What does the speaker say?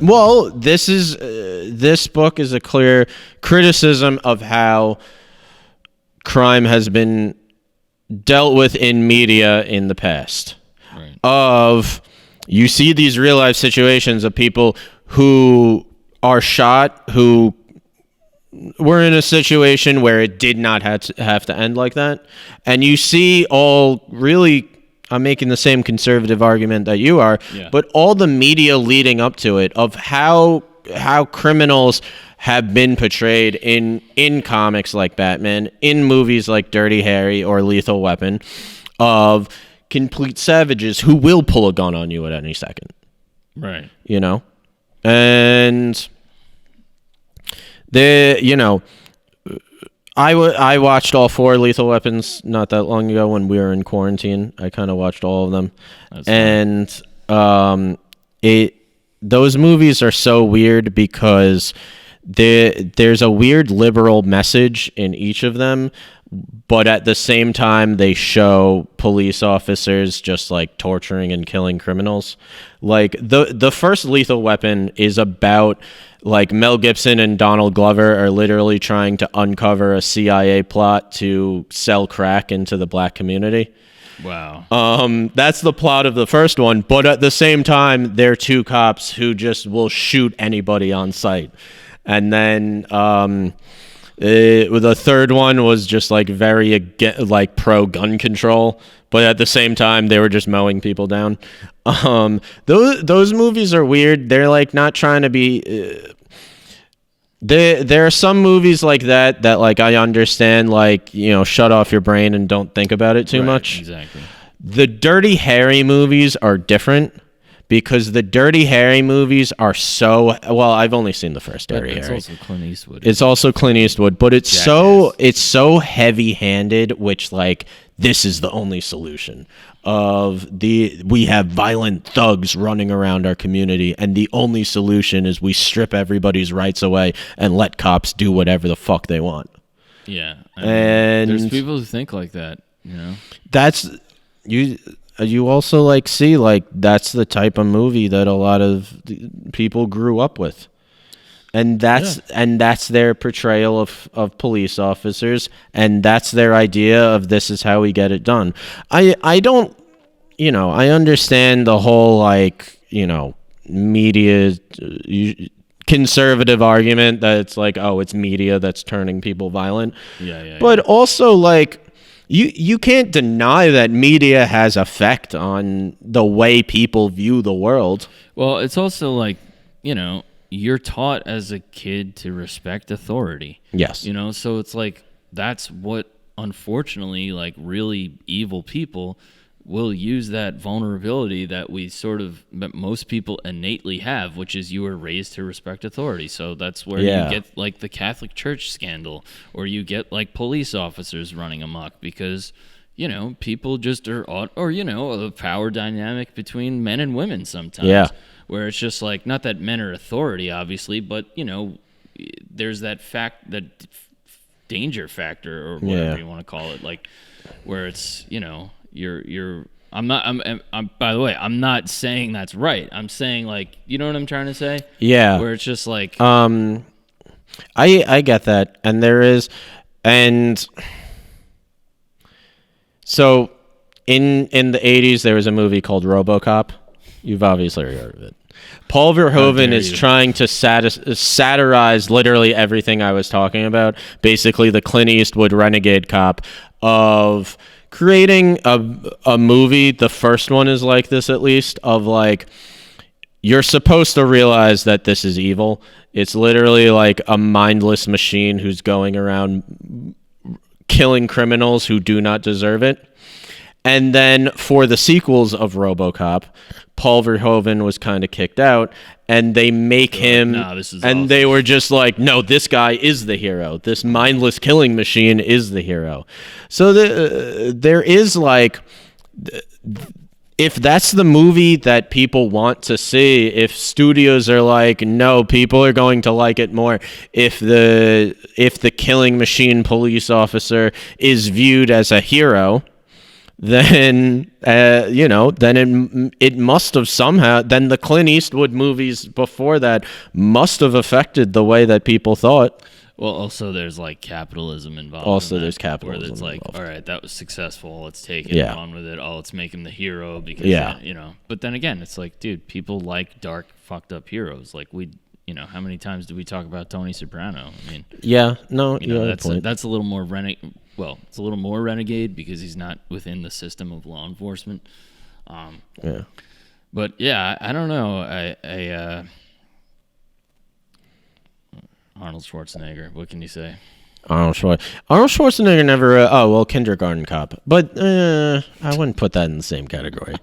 Well, this book is a clear criticism of how crime has been dealt with in media in the past. Right. Of you see these real life situations of people who are shot, who were in a situation where it did not have to end like that, and you see all really. I'm making the same conservative argument that you are, but all the media leading up to it of how criminals have been portrayed in comics like Batman, in movies like Dirty Harry or Lethal Weapon, of complete savages who will pull a gun on you at any second. Right. You know? And I watched all 4 Lethal Weapons not that long ago when we were in quarantine. I kind of watched all of them. That's those movies are so weird because there's a weird liberal message in each of them, but at the same time they show police officers just like torturing and killing criminals. Like the first Lethal Weapon is about like Mel Gibson and Donald Glover are literally trying to uncover a CIA plot to sell crack into the black community. Wow. That's the plot of the first one, but at the same time, they're 2 cops who just will shoot anybody on sight. And then the third one was just like very like pro gun control, but at the same time they were just mowing people down. Those movies are weird. They're like not trying to be. There are some movies like that like I understand, like, you know, shut off your brain and don't think about it too much. Exactly. The Dirty Harry movies are different. Because the Dirty Harry movies are so well. I've only seen the first Dirty Harry. It's also Clint Eastwood. It's also Clint Eastwood, but it's so heavy-handed. Which like this is the only solution we have violent thugs running around our community, and the only solution is we strip everybody's rights away and let cops do whatever the fuck they want. Yeah, and there's people who think like that. You know, that's you. You also like see like that's the type of movie that a lot of people grew up with, and that's their portrayal of police officers, and that's their idea of this is how we get it done. I don't, you know, I understand the whole like, you know, media conservative argument that it's like, oh, it's media that's turning people violent. But also like. You can't deny that media has effect on the way people view the world. Well, it's also like, you know, you're taught as a kid to respect authority. Yes. You know, so it's like that's what, unfortunately, like really evil people will use that vulnerability that most people innately have, which is you were raised to respect authority. So that's where you get like the Catholic Church scandal, or you get like police officers running amok because, you know, people just are, or, you know, the power dynamic between men and women sometimes. Yeah. Where it's just like, not that men are authority, obviously, but, you know, there's that danger factor or whatever you want to call it, like where it's, you know, I'm by the way, I'm not saying that's right. I'm saying like, you know what I'm trying to say? Yeah. Where it's just like, I get that. And there is, and so in the 80s, there was a movie called RoboCop. You've obviously heard of it. Paul Verhoeven is trying to satirize literally everything I was talking about. Basically, the Clint Eastwood renegade cop of creating a movie. The first one is like this, at least, of like, you're supposed to realize that this is evil. It's literally like a mindless machine who's going around killing criminals who do not deserve it. And then for the sequels of RoboCop, Paul Verhoeven was kind of kicked out, and they make him, this is and awesome. They were just like, no, this guy is the hero. This mindless killing machine is the hero. So there is like, if that's the movie that people want to see, if studios are like, no, people are going to like it more if the killing machine police officer is viewed as a hero, then then it must have somehow, then the Clint Eastwood movies before that must have affected the way that people thought. Well, also there's like capitalism involved. Also, in there's that, capitalism where it's like, involved. all right, that was successful. Let's take it, Yeah. run with it. Oh, let's make him the hero because But then again, it's like, dude, people like dark, fucked up heroes. Like how many times do we talk about Tony Soprano? I mean, that's a little more it's a little more renegade because he's not within the system of law enforcement. But yeah, I don't know. Arnold Schwarzenegger. What can you say? Arnold Schwarzenegger never. Kindergarten Cop, but I wouldn't put that in the same category.